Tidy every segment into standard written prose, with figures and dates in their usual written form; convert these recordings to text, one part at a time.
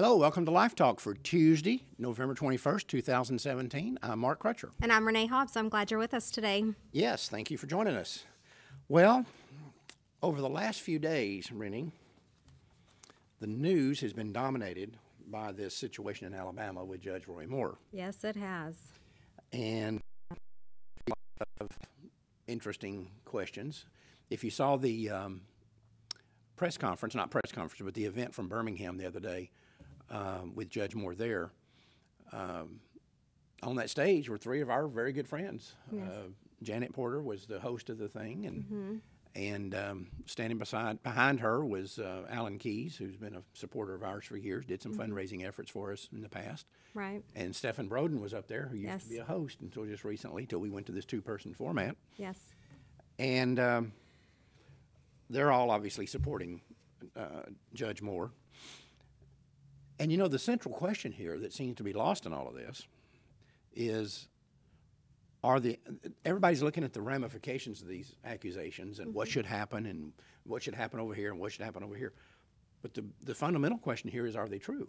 Hello, welcome to Life Talk for Tuesday, November 21st, 2017. I'm Mark Crutcher. And I'm Renee Hobbs. I'm glad you're with us today. Yes, thank you for joining us. Well, over the last few days, Renee, the news has been dominated by this situation in Alabama with Judge Roy Moore. Yes, it has. And a lot of interesting questions. If you saw the press conference, not press conference, but the event from Birmingham the other day, with Judge Moore there. On that stage were three of our very good friends. Yes. Janet Porter was the host of the thing, and standing behind her was Alan Keyes, who's been a supporter of ours for years, did some fundraising efforts for us in the past. Right. And Stephen Broden was up there, who used Yes. to be a host until just recently, till we went to this two-person format. Yes. And they're all obviously supporting Judge Moore. And you know, the central question here that seems to be lost in all of this is, everybody's looking at the ramifications of these accusations and what should happen and what should happen over here and what should happen over here. But the fundamental question here is, are they true?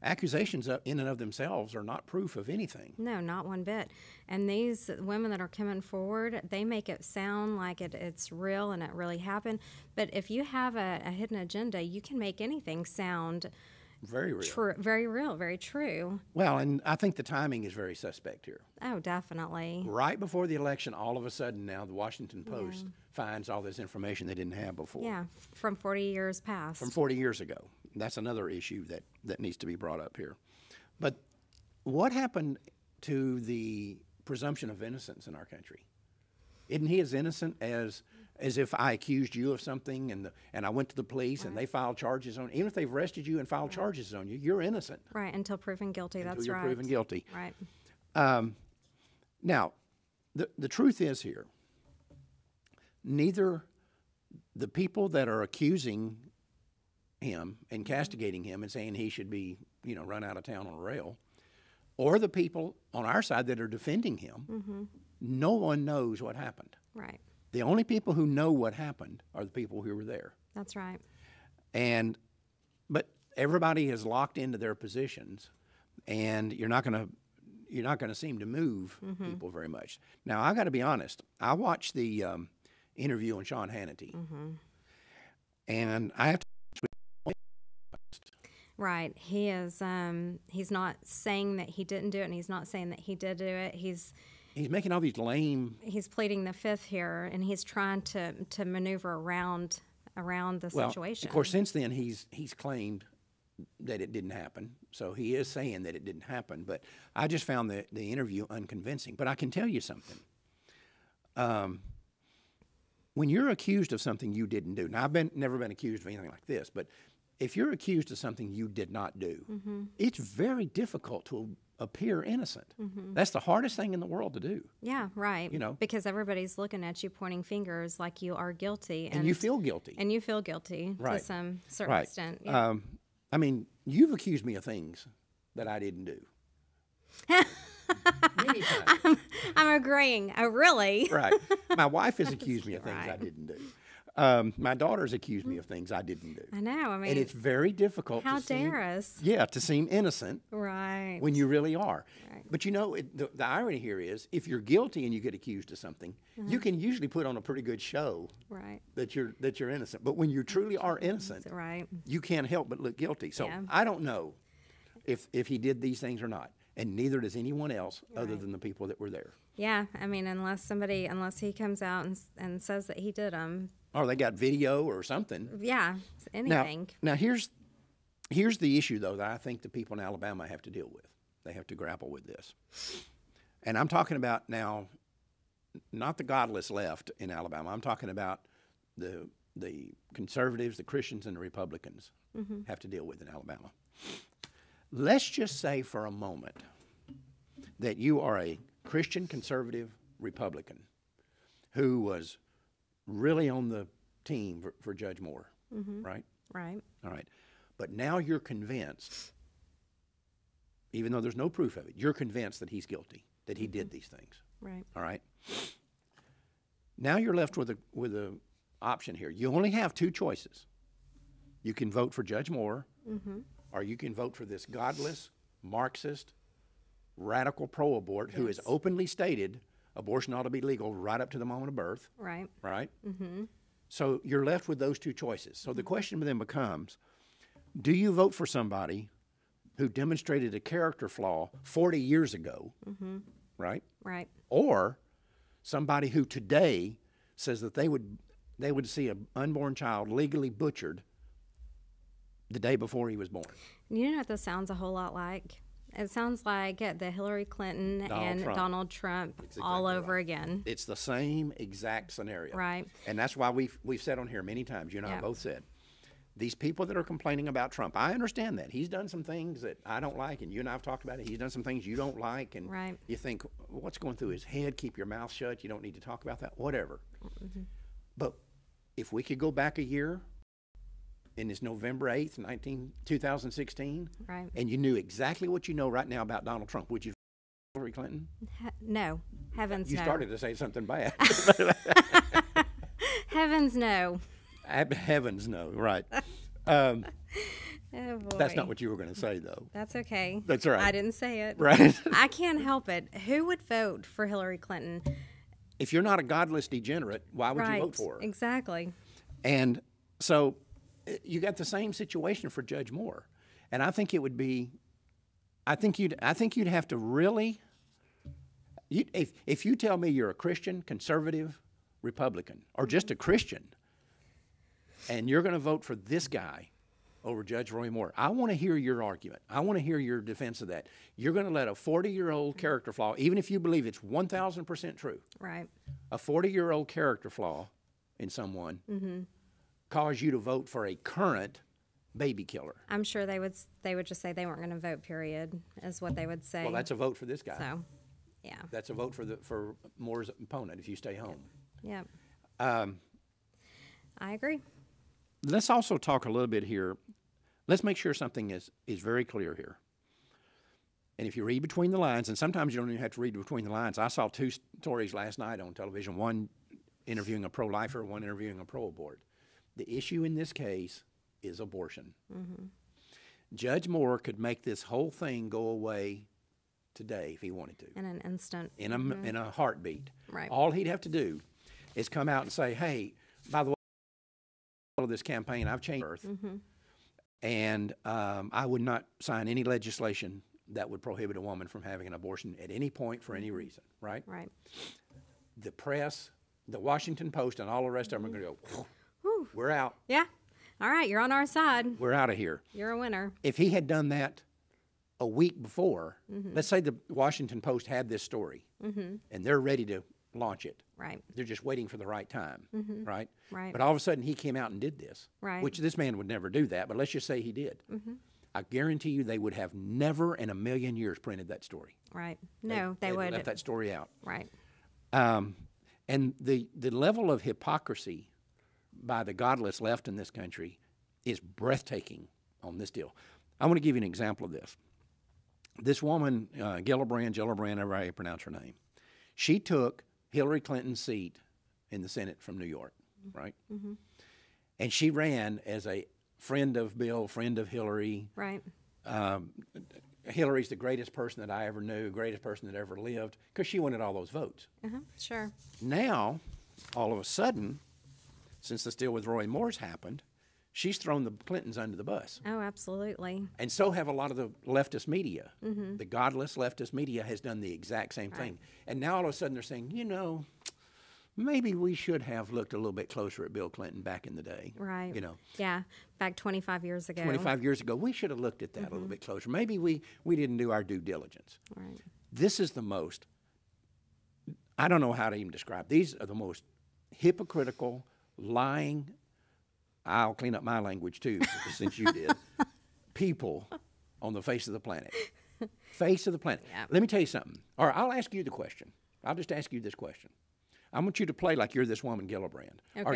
Accusations in and of themselves are not proof of anything. No, not one bit. And these women that are coming forward, they make it sound like it's real and it really happened. But if you have a hidden agenda, you can make anything sound very real. True, very real, very true. Well, and I think the timing is very suspect here. Oh, definitely. Right before the election, all of a sudden now the Washington Post finds all this information they didn't have before. Yeah, from 40 years past. From 40 years ago. That's another issue that needs to be brought up here. But what happened to the presumption of innocence in our country? Isn't he as innocent as if I accused you of something and I went to the police and they filed charges on you? Even if they've arrested you and filed charges on you, you're innocent. Right, until proven guilty, that's you're right. proven guilty. Right. Now, the truth is here, neither the people that are accusing him and castigating him and saying he should be, run out of town on a rail, or the people on our side that are defending him, no one knows what happened. Right. The only people who know what happened are the people who were there. That's right. But everybody is locked into their positions, and you're not going to seem to move people very much. Now, I got to be honest. I watched the interview on Sean Hannity, and I have to. Right. He is. He's not saying that he didn't do it, and he's not saying that he did do it. He's making all these lame. He's pleading the fifth here, and he's trying to maneuver around the situation. Of course, since then he's claimed that it didn't happen. So he is saying that it didn't happen. But I just found the interview unconvincing. But I can tell you something. When you're accused of something you didn't do, now I've never been accused of anything like this, but if you're accused of something you did not do, it's very difficult to appear innocent. That's the hardest thing in the world to do. Yeah, right. Because everybody's looking at you, pointing fingers like you are guilty. And you feel guilty. And you feel guilty to some certain extent. Yeah. I mean, you've accused me of things that I didn't do. Many times. I'm agreeing. Oh, really? Right. My wife has accused me of things I didn't do. My daughter's accused me of things I didn't do. I know. I mean, and it's very difficult. How dare us? Yeah, to seem innocent. Right. When you really are. Right. But the irony here is, if you're guilty and you get accused of something, you can usually put on a pretty good show. Right. That you're innocent. But when you truly are innocent, right, you can't help but look guilty. So I don't know if he did these things or not, and neither does anyone else other than the people that were there. Yeah, I mean, unless he comes out and says that he did them. Or they got video or something. Yeah, anything. Now here's the issue, though, that I think the people in Alabama have to deal with. They have to grapple with this. And I'm talking about now, not the godless left in Alabama. I'm talking about the conservatives, the Christians, and the Republicans have to deal with in Alabama. Let's just say for a moment that you are a Christian conservative Republican who was really on the team for Judge Moore, right? Right. All right. But now you're convinced, even though there's no proof of it, you're convinced that he's guilty, that he did these things. Right. All right. Now you're left with a option here. You only have two choices. You can vote for Judge Moore, or you can vote for this godless, Marxist, radical pro-abort who has openly stated abortion ought to be legal right up to the moment of birth. Right. Right? Mm-hmm. So you're left with those two choices. So the question then becomes, do you vote for somebody who demonstrated a character flaw 40 years ago, right? Right. Or somebody who today says that they would see an unborn child legally butchered the day before he was born. You know what this sounds a whole lot like? It sounds like the Hillary Clinton Donald Trump all over again. It's the same exact scenario. Right. And that's why we've said on here many times, you and I both said, these people that are complaining about Trump, I understand that. He's done some things that I don't like, and you and I have talked about it. He's done some things you don't like, and you think, what's going through his head? Keep your mouth shut. You don't need to talk about that, whatever. But if we could go back a year, in this November 8th, 2016, right, and you knew exactly what you know right now about Donald Trump, would you vote for Hillary Clinton? No. Heavens no. You started to say something bad. Heavens no. Heavens no, right. Oh boy. That's not what you were going to say, though. That's okay. That's right. I didn't say it. Right. I can't help it. Who would vote for Hillary Clinton? If you're not a godless degenerate, why would you vote for her? Exactly. And so you got the same situation for Judge Moore, and I think it would be, I think you'd have to really, if you tell me you're a Christian, conservative, Republican, or just a Christian, and you're going to vote for this guy over Judge Roy Moore, I want to hear your argument. I want to hear your defense of that. You're going to let a 40-year-old character flaw, even if you believe it's 1,000% true, right, a 40-year-old character flaw in someone, cause you to vote for a current baby killer. I'm sure they would just say they weren't going to vote, period, is what they would say. Well, that's a vote for this guy. So, yeah. That's a vote for Moore's opponent if you stay home. Yeah. I agree. Let's also talk a little bit here. Let's make sure something is very clear here. And if you read between the lines, and sometimes you don't even have to read between the lines. I saw two stories last night on television, one interviewing a pro-lifer, one interviewing a pro-abort. The issue in this case is abortion. Judge Moore could make this whole thing go away today if he wanted to. In an instant. In a heartbeat. Right. All he'd have to do is come out and say, hey, by the way, of this campaign, I've changed birth, and I would not sign any legislation that would prohibit a woman from having an abortion at any point for any reason, right? Right. The press, the Washington Post, and all the rest of them are going to go, Whew. we're out. Yeah. All right, you're on our side. We're out of here. You're a winner. If he had done that a week before, let's say the Washington Post had this story, and they're ready to launch it. Right. They're just waiting for the right time, right? Right. But all of a sudden he came out and did this, right, which this man would never do that, but let's just say he did. I guarantee you they would have never in a million years printed that story. Right. No, they would. Left that story out. Right. And the level of hypocrisy by the godless left in this country is breathtaking on this deal. I want to give you an example of this. This woman, Gillibrand, however you pronounce her name, she took Hillary Clinton's seat in the Senate from New York, right? And she ran as a friend of Bill, friend of Hillary. Right. Hillary's the greatest person that I ever knew, greatest person that ever lived, because she wanted all those votes. Sure. Now, all of a sudden, since this deal with Roy Moore's happened, she's thrown the Clintons under the bus. Oh, absolutely. And so have a lot of the leftist media. The godless leftist media has done the exact same thing. And now all of a sudden they're saying, you know, maybe we should have looked a little bit closer at Bill Clinton back in the day. Right. You know. Yeah, back 25 years ago. 25 years ago, we should have looked at that a little bit closer. Maybe we didn't do our due diligence. Right. This is the most, I don't know how to even describe, these are the most hypocritical, lying, I'll clean up my language too, since you did, people on the face of the planet. Face of the planet. Yeah. Let me tell you something. Or I'll ask you the question. I'll just ask you this question. I want you to play like you're this woman Gillibrand, or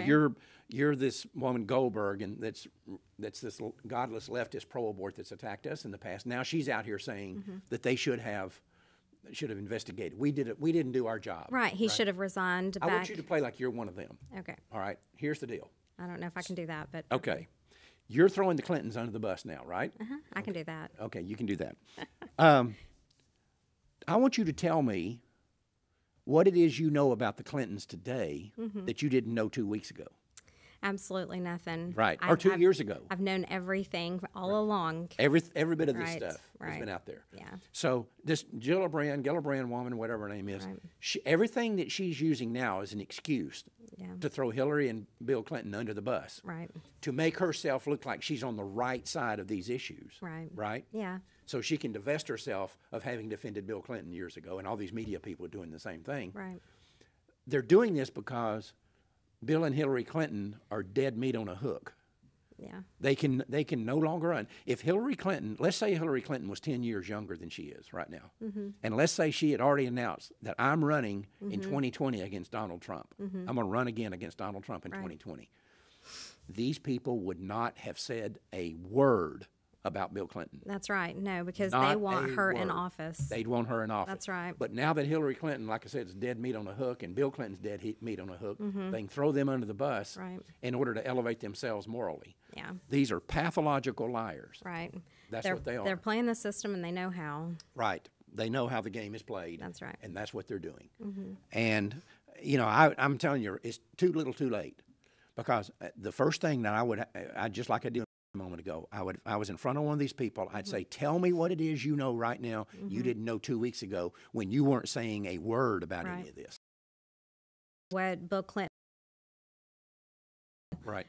you're this woman Goldberg, and that's this godless leftist pro-abort that's attacked us in the past. Now she's out here saying that they should have investigated. We didn't do our job. Right. He should have resigned. I want you to play like you're one of them. Okay. All right. Here's the deal. I don't know if I can do that, but Okay. You're throwing the Clintons under the bus now, right? I can do that. Okay, you can do that. I want you to tell me what it is you know about the Clintons today that you didn't know 2 weeks ago. Absolutely nothing. Right, or 2 years ago. I've known everything all along. Every bit of this Right, stuff has been out there. Yeah. So this Gillibrand woman, whatever her name is, everything that she's using now is an excuse to throw Hillary and Bill Clinton under the bus. Right. To make herself look like she's on the right side of these issues. Right. Right? Yeah. So she can divest herself of having defended Bill Clinton years ago, and all these media people are doing the same thing. Right. They're doing this because Bill and Hillary Clinton are dead meat on a hook. Yeah. They can no longer run. If Hillary Clinton, let's say Hillary Clinton was 10 years younger than she is right now, and let's say she had already announced that I'm running in 2020 against Donald Trump. I'm going to run again against Donald Trump in 2020. These people would not have said a word about Bill Clinton. That's right. No, because Not they want a her in word. office. They'd want her in office. That's right. But now that Hillary Clinton, like I said, is dead meat on a hook, and Bill Clinton's dead meat on a hook, they can throw them under the bus Right. in order to elevate themselves morally. Yeah. These are pathological liars. Right. That's what they are. They're playing the system and they know how. Right. They know how the game is played. That's right. And that's what they're doing. And, you know, I'm telling you, it's too little too late. Because the first thing that I just like I did a moment ago, I was in front of one of these people. I'd say, tell me what it is you know right now you didn't know 2 weeks ago when you weren't saying a word about any of this. What Bill Clinton. Right.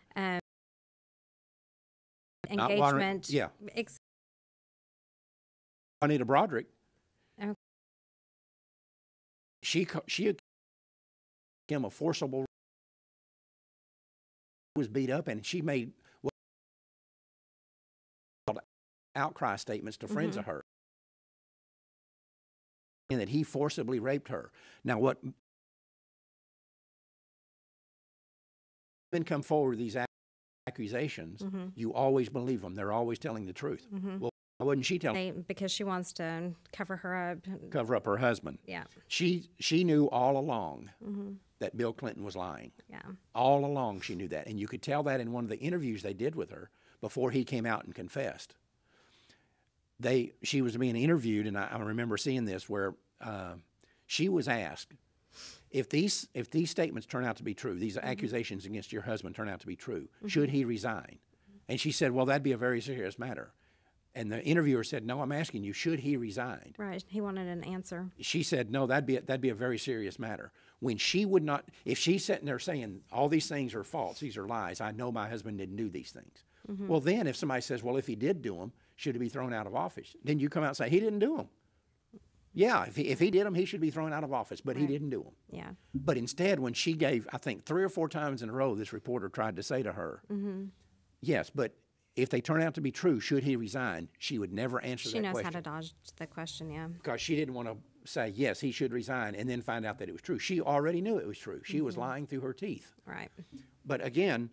Engagement. Yeah. Juanita Broderick. Okay. She became a forcible, was beat up, and she made what called outcry statements to friends of her, and that he forcibly raped her. Now, what men come forward with these accusations, you always believe them. They're always telling the truth. Well, why wouldn't she tell? Because she wants to cover her up. Cover up her husband. Yeah. She knew all along that Bill Clinton was lying. Yeah. All along she knew that. And you could tell that in one of the interviews they did with her before he came out and confessed. She was being interviewed, and I remember seeing this where she was asked, if these statements turn out to be true, these accusations against your husband turn out to be true, should he resign? And she said, well, that'd be a very serious matter. And the interviewer said, no, I'm asking you, should he resign? Right. He wanted an answer. She said, no, that'd be a very serious matter. When she would not, if she's sitting there saying, all these things are false, these are lies, I know my husband didn't do these things. Well, then if somebody says, well, if he did do them, should he be thrown out of office? Then you come out and say, he didn't do them. Yeah, if he did them, he should be thrown out of office, but he didn't do them. Yeah. But instead, when she gave, I think 3 or 4 times in a row, this reporter tried to say to her, yes, but if they turn out to be true, should he resign? She would never answer that question. She knows how to dodge the question, yeah. Because she didn't want to say, yes, he should resign, and then find out that it was true. She already knew it was true. She was lying through her teeth. Right. But again,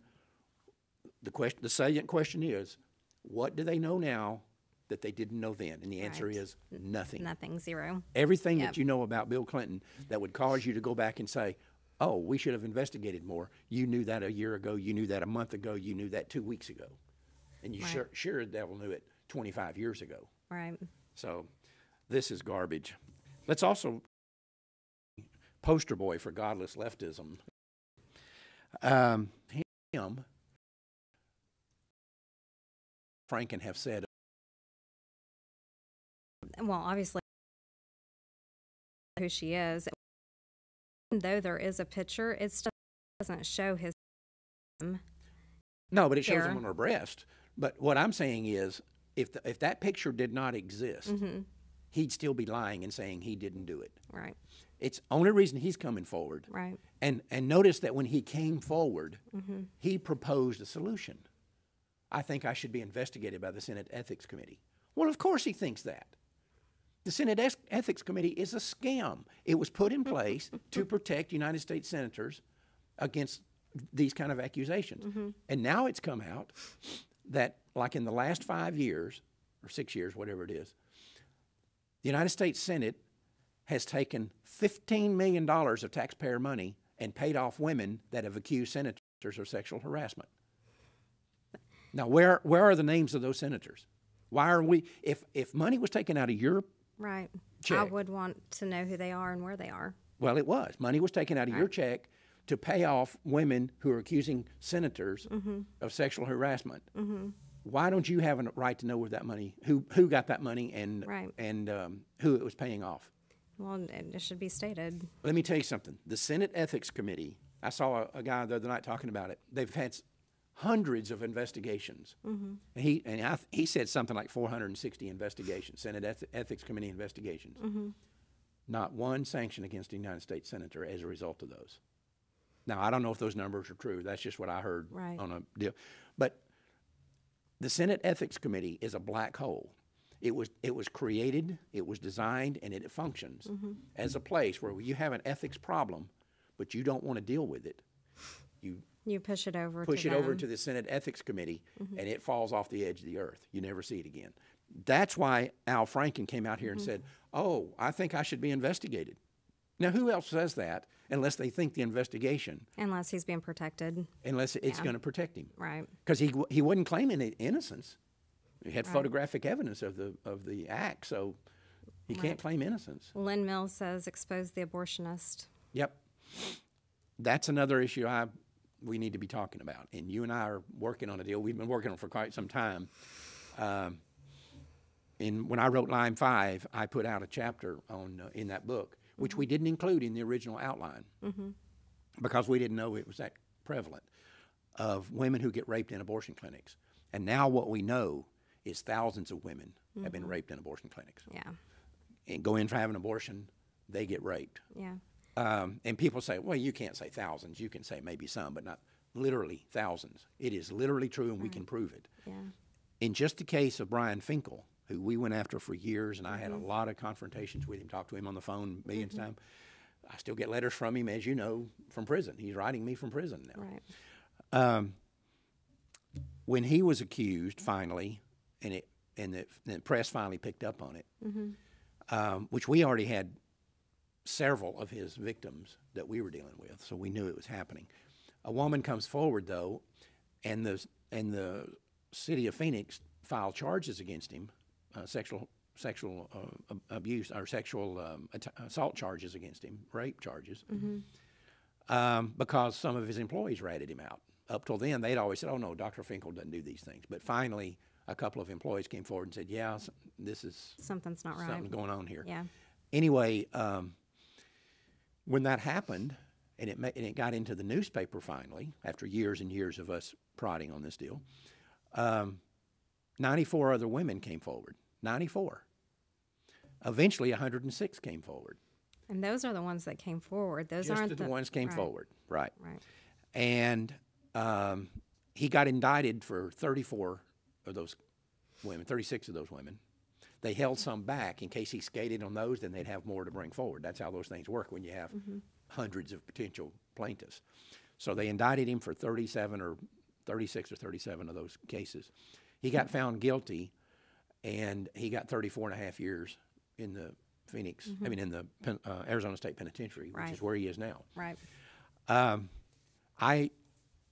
the salient question is, what do they know now that they didn't know then? And the answer is nothing. Nothing, zero. Everything that you know about Bill Clinton that would cause you to go back and say, oh, we should have investigated more. You knew that a year ago. You knew that a month ago. You knew that 2 weeks ago. And you sure the devil knew it 25 years ago. Right. So this is garbage. Let's also poster boy for godless leftism. Him, Franken have said. Well, obviously, who she is. Even though there is a picture, it still doesn't show his. No, but it shows him on her breast. But what I'm saying is, if that picture did not exist, he'd still be lying and saying he didn't do it. Right. It's only reason he's coming forward. Right. And notice that when he came forward, he proposed a solution. I think I should be investigated by the Senate Ethics Committee. Well, of course he thinks that. The Senate Ethics Committee is a scam. It was put in place to protect United States senators against these kind of accusations. And now it's come out that, like in the last 5 years, or 6 years, whatever it is, the United States Senate has taken $15 million of taxpayer money and paid off women that have accused senators of sexual harassment. Now, where are the names of those senators? Why are we, if money was taken out of your Right. check. I would want to know who they are and where they are. Well, it was. Money was taken out of your check to pay off women who are accusing senators of sexual harassment. Why don't you have a right to know where that money, who got that money and who it was paying off? Well, it should be stated. Let me tell you something. The Senate Ethics Committee, I saw a guy the other night talking about it. They've had hundreds of investigations. He said something like 460 investigations, Senate Ethics Committee investigations. Not one sanction against a United States senator as a result of those. Now, I don't know if those numbers are true. That's just what I heard on a deal. But the Senate Ethics Committee is a black hole. It was created, it was designed, and it functions as a place where you have an ethics problem, but you don't want to deal with it. You push it over to the Senate Ethics Committee, and it falls off the edge of the earth. You never see it again. That's why Al Franken came out here and said, oh, I think I should be investigated. Now, who else says that unless they think the investigation? Unless he's being protected. Unless it's going to protect him. Right. Because he wouldn't claim any innocence. He had photographic evidence of the act, so he can't claim innocence. Lynn Mills says expose the abortionist. Yep. That's another issue we need to be talking about. And you and I are working on a deal. We've been working on it for quite some time. When I wrote Line 5, I put out a chapter in that book, which we didn't include in the original outline because we didn't know it was that prevalent, of women who get raped in abortion clinics. And now what we know is thousands of women have been raped in abortion clinics. Yeah. And go in for having an abortion, they get raped. Yeah. And people say, well, you can't say thousands. You can say maybe some, but not literally thousands. It is literally true, and we can prove it. Yeah. In just the case of Brian Finkel, who we went after for years, and I had a lot of confrontations with him, talked to him on the phone millions of times. I still get letters from him, as you know, from prison. He's writing me from prison now. Right. When he was accused, finally, and the press finally picked up on it, which we already had several of his victims that we were dealing with, so we knew it was happening. A woman comes forward, though, and the city of Phoenix filed charges against him, sexual abuse or sexual assault charges against him, rape charges, because some of his employees ratted him out. Up till then, they'd always said, oh, no, Dr. Finkel doesn't do these things. But finally, a couple of employees came forward and said, yeah, this is something's not right. Something's going on here. Yeah. Anyway, when that happened, and it got into the newspaper finally, after years and years of us prodding on this deal, 94 other women came forward. 94. Eventually, 106 came forward. And those are the ones that came forward. Those Just aren't the ones came forward. Right. Right. And he got indicted for 34 of those women, 36 of those women. They held some back in case he skated on those, then they'd have more to bring forward. That's how those things work when you have hundreds of potential plaintiffs. So they indicted him for 37 or 36 or 37 of those cases. He got found guilty, and he got 34 and a half years in the Phoenix, in the Arizona State Penitentiary, which is where he is now. Right.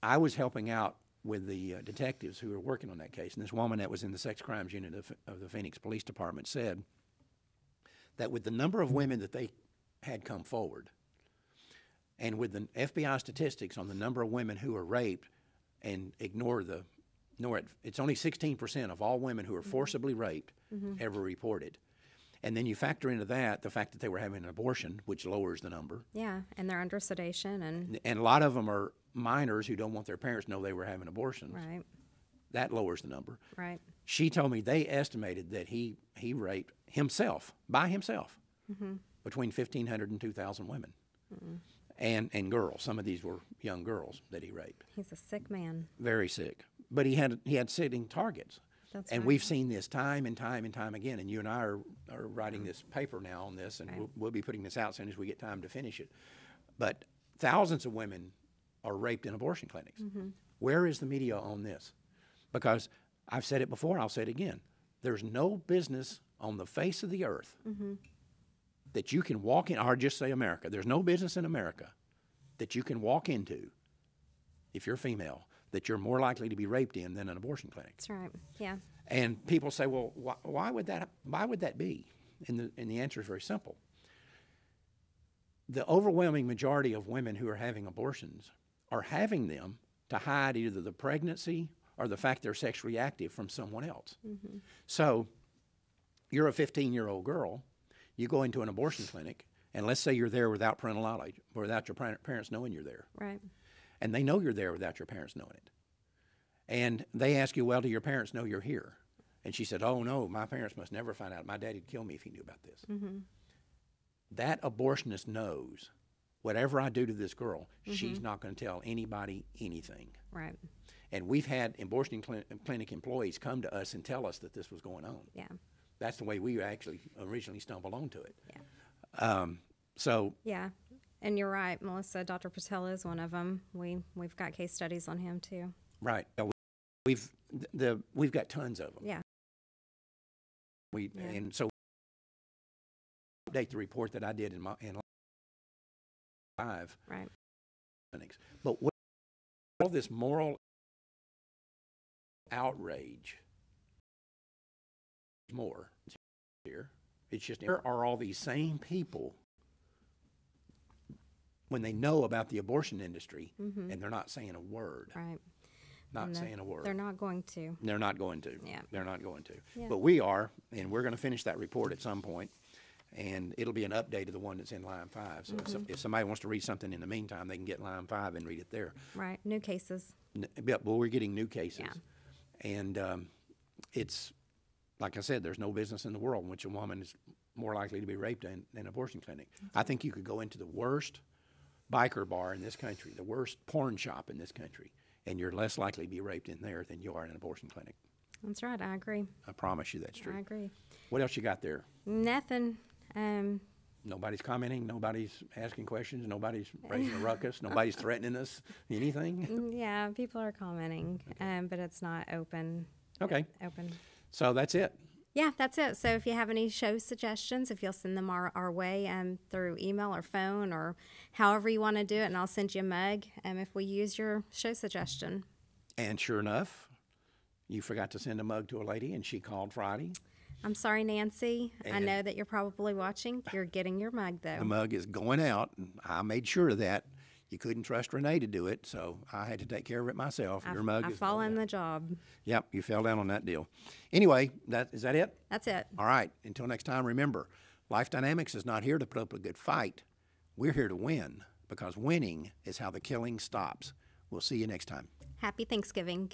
I was helping out with the detectives who were working on that case, and this woman that was in the sex crimes unit of the Phoenix Police Department said that with the number of women that they had come forward, and with the FBI statistics on the number of women who are raped, and ignore it, it's only 16% of all women who are forcibly raped ever reported. And then you factor into that the fact that they were having an abortion, which lowers the number. Yeah, and they're under sedation. And a lot of them are minors who don't want their parents to know they were having abortions. Right. That lowers the number. Right. She told me they estimated that he raped himself, by himself, between 1,500 and 2,000 women. And girls. Some of these were young girls that he raped. He's a sick man. Very sick. But he had sitting targets. That's and right. we've seen this time and time and time again. And you and I are writing this paper now on this, and we'll be putting this out as soon as we get time to finish it. But thousands of women are raped in abortion clinics. Where is the media on this? Because I've said it before, I'll say it again. There's no business on the face of the earth that you can walk in, or just say America. There's no business in America that you can walk into, if you're female, that you're more likely to be raped in than an abortion clinic. That's right. Yeah. And people say, well, why would that be? And the answer is very simple. The overwhelming majority of women who are having abortions are having them to hide either the pregnancy or the fact they're sexually active from someone else. Mm-hmm. So you're a 15-year-old girl, you go into an abortion clinic, and let's say you're there without parental knowledge, or without your parents knowing you're there. Right. And they know you're there without your parents knowing it. And they ask you, well, do your parents know you're here? And she said, oh, no, my parents must never find out. My dad would kill me if he knew about this. Mm-hmm. That abortionist knows whatever I do to this girl, she's not going to tell anybody anything. Right. And we've had abortion clinic employees come to us and tell us that this was going on. Yeah. That's the way we actually originally stumbled onto it. Yeah. So. Yeah. And you're right, Melissa. Dr. Patel is one of them. We've got case studies on him too. Right. We've got tons of them. Yeah. And so update the report that I did in 5 right clinics. But what all this moral outrage more here. It's just there are all these same people when they know about the abortion industry and they're not saying a word. Right. Not saying a word. They're not going to. They're not going to. Yeah. They're not going to. Yeah. But we are, and we're going to finish that report at some point, and it'll be an update of the one that's in line 5. So if somebody wants to read something in the meantime, they can get line 5 and read it there. Right. New cases. But we're getting new cases. Yeah. And it's, like I said, there's no business in the world in which a woman is more likely to be raped than an abortion clinic. I think you could go into the worst biker bar in this country, the worst porn shop in this country, and you're less likely to be raped in there than you are in an abortion clinic. That's right. I agree. I promise you that's true. I agree. What else you got there? Nothing. Nobody's commenting. Nobody's asking questions. Nobody's raising a ruckus. Nobody's threatening us. Anything? Yeah, people are commenting, but it's not open. Okay. Open. So that's it. Yeah, that's it. So if you have any show suggestions, if you'll send them our way through email or phone or however you want to do it, and I'll send you a mug if we use your show suggestion. And sure enough, you forgot to send a mug to a lady, and she called Friday. I'm sorry, Nancy. I know that you're probably watching. You're getting your mug, though. The mug is going out, and I made sure of that. You couldn't trust Renee to do it, so I had to take care of it myself. Your mug is fall in the job. Yep, you fell down on that deal. Anyway, is that it? That's it. All right. Until next time, remember, Life Dynamics is not here to put up a good fight. We're here to win, because winning is how the killing stops. We'll see you next time. Happy Thanksgiving.